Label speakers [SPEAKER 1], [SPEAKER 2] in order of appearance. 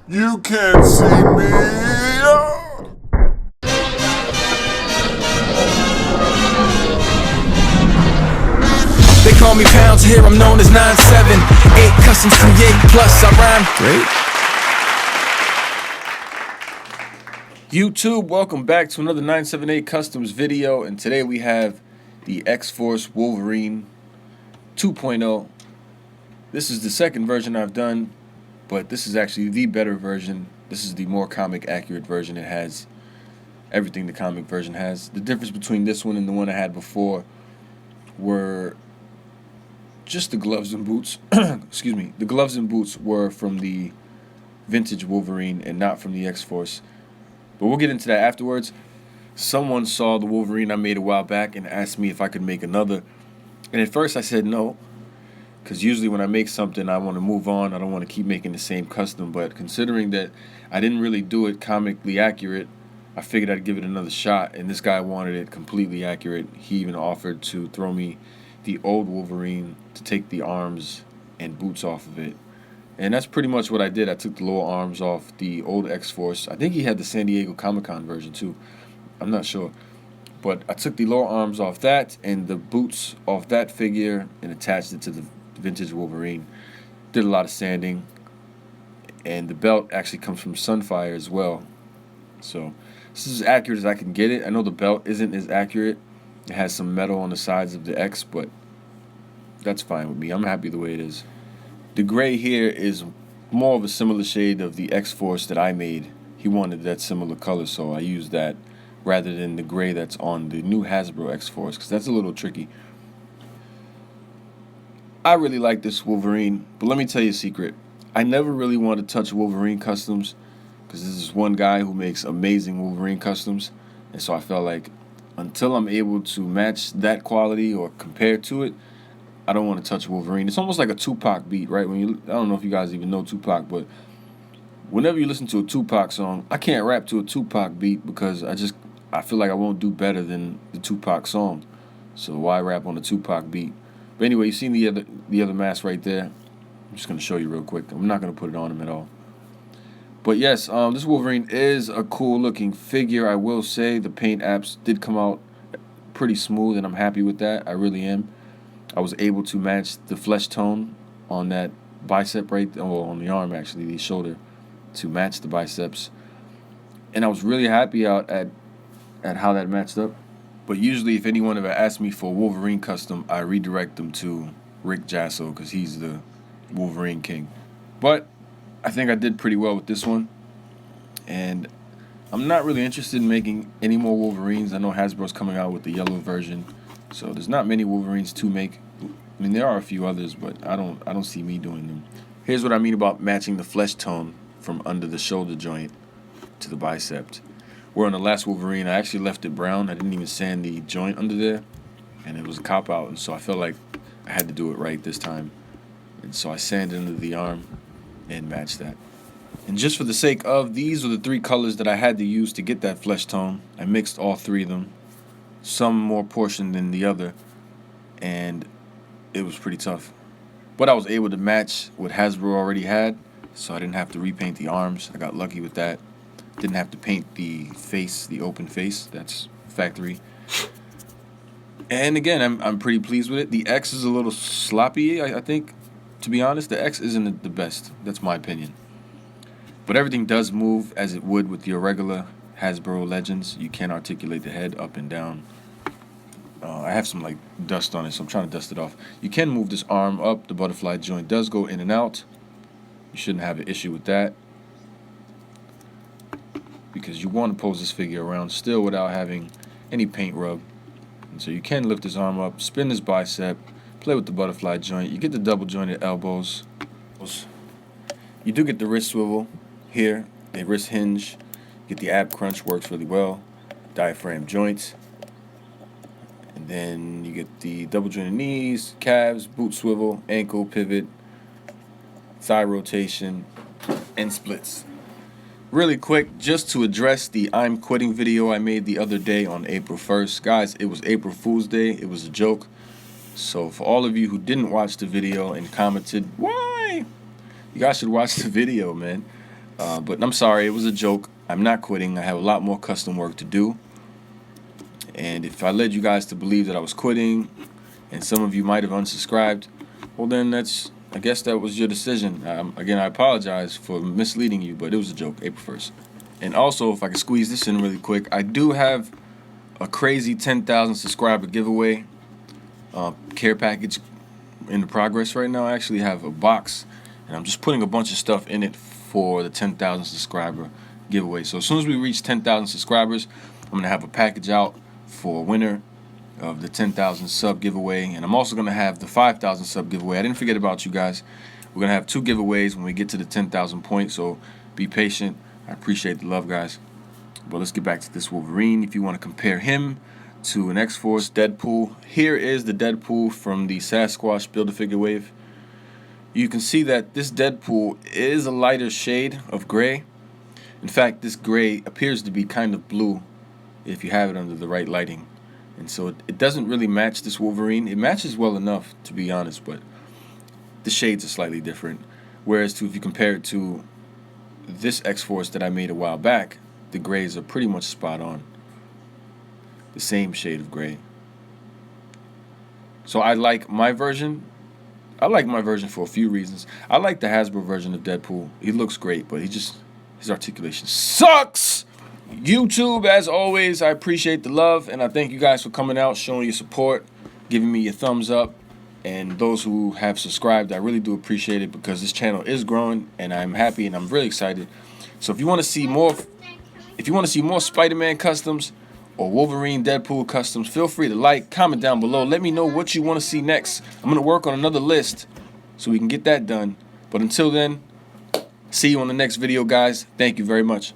[SPEAKER 1] You can't see me.
[SPEAKER 2] They call me Pounds, here I'm known as 978 Customs create, plus I rhyme great.
[SPEAKER 3] YouTube, welcome back to another 978 Customs video, and today we have the X-Force Wolverine 2.0. This is the second version I've done, but this is actually the better version. This is the more comic accurate version. It has everything the comic version has. The difference between this one and the one I had before were just the gloves and boots. Excuse me. The gloves and boots were from the vintage Wolverine and not from the X-Force. But we'll get into that afterwards. Someone saw the Wolverine I made a while back and asked me if I could make another. And at first I said no, because usually when I make something, I want to move on. I don't want to keep making the same custom. But considering that I didn't really do it comically accurate, I figured I'd give it another shot. And this guy wanted it completely accurate. He even offered to throw me the old Wolverine to take the arms and boots off of it. And that's pretty much what I did. I took the lower arms off the old X-Force. I think he had the San Diego Comic-Con version too. I'm not sure. But I took the lower arms off that and the boots off that figure and attached it to the vintage Wolverine. Did a lot of sanding. And the belt actually comes from Sunfire as well. So this is as accurate as I can get it. I know the belt isn't as accurate. It has some metal on the sides of the X, but that's fine with me. I'm happy the way it is. The gray here is more of a similar shade of the X-Force that I made. He wanted that similar color, so I used that rather than the gray that's on the new Hasbro X-Force, because that's a little tricky. I really like this Wolverine, but let me tell you a secret. I never really want to touch Wolverine customs, because this is one guy who makes amazing Wolverine customs, and so I felt like until I'm able to match that quality or compare to it, I don't want to touch Wolverine. It's almost like a Tupac beat, right? I don't know if you guys even know Tupac, but whenever you listen to a Tupac song, I can't rap to a Tupac beat because I feel like I won't do better than the Tupac song. So why rap on a Tupac beat? But anyway, you seen the other mask right there. I'm just gonna show you real quick. I'm not gonna put it on him at all. But yes, this Wolverine is a cool looking figure. I will say the paint apps did come out pretty smooth, and I'm happy with that. I really am. I was able to match the flesh tone on that bicep on the arm actually, the shoulder, to match the biceps. And I was really happy out at how that matched up. But usually if anyone ever asks me for a Wolverine custom, I redirect them to Rick Jasso because he's the Wolverine king. But I think I did pretty well with this one. And I'm not really interested in making any more Wolverines. I know Hasbro's coming out with the yellow version. So there's not many Wolverines to make. I mean, there are a few others, but I don't see me doing them. Here's what I mean about matching the flesh tone from under the shoulder joint to the bicep. Where on the last Wolverine, I actually left it brown. I didn't even sand the joint under there, and it was a cop-out, and so I felt like I had to do it right this time. And so I sanded under the arm and matched that. And just for the sake of, these are the three colors that I had to use to get that flesh tone. I mixed all three of them, some more portion than the other, and it was pretty tough. But I was able to match what Hasbro already had, so I didn't have to repaint the arms. I got lucky with that. Didn't have to paint the face, the open face. That's factory. And again, I'm pretty pleased with it. The X is a little sloppy, I think. To be honest, the X isn't the best. That's my opinion. But everything does move as it would with your regular Hasbro Legends. You can articulate the head up and down. I have some dust on it, so I'm trying to dust it off. You can move this arm up. The butterfly joint does go in and out. You shouldn't have an issue with that, because you want to pose this figure around still without having any paint rub. And so you can lift his arm up, spin his bicep, play with the butterfly joint. You get the double jointed elbows. You do get the wrist swivel here, the wrist hinge. Get the ab crunch, works really well. Diaphragm joints. And then you get the double jointed knees, calves, boot swivel, ankle pivot, thigh rotation, and splits. Really quick, just to address the I'm quitting video I made the other day on April 1st. Guys, it was April Fool's Day. It was a joke. So for all of you who didn't watch the video and commented, why? You guys should watch the video, man. But I'm sorry, it was a joke. I'm not quitting. I have a lot more custom work to do. And if I led you guys to believe that I was quitting, and some of you might have unsubscribed, well then I guess that was your decision. Again, I apologize for misleading you, but it was a joke, April 1st. And also, if I could squeeze this in really quick, I do have a crazy 10,000 subscriber giveaway care package in progress right now. I actually have a box, and I'm just putting a bunch of stuff in it for the 10,000 subscriber giveaway. So as soon as we reach 10,000 subscribers, I'm going to have a package out for a winner of the 10,000 sub giveaway, and I'm also going to have the 5,000 sub giveaway. I didn't forget about you guys. We're going to have 2 giveaways when we get to the 10,000 points, so be patient. I appreciate the love, guys. But let's get back to this Wolverine. If you want to compare him to an X-Force Deadpool, here is the Deadpool from the Sasquatch Build-A-Figure wave. You can see that this Deadpool is a lighter shade of gray. In fact, this gray appears to be kind of blue if you have it under the right lighting. And so it doesn't really match this Wolverine. It matches well enough, to be honest, but the shades are slightly different. Whereas if you compare it to this X-Force that I made a while back, the grays are pretty much spot on. The same shade of gray. So I like my version. I like my version for a few reasons. I like the Hasbro version of Deadpool. He looks great, but his articulation sucks. YouTube, as always, I appreciate the love, and I thank you guys for coming out, showing your support, giving me your thumbs up, and those who have subscribed, I really do appreciate it, because this channel is growing, and I'm happy, and I'm really excited. So if you want to see more, Spider-Man customs or Wolverine Deadpool customs, feel free to like, comment down below. Let me know what you want to see next. I'm going to work on another list so we can get that done. But until then, see you on the next video, guys. Thank you very much.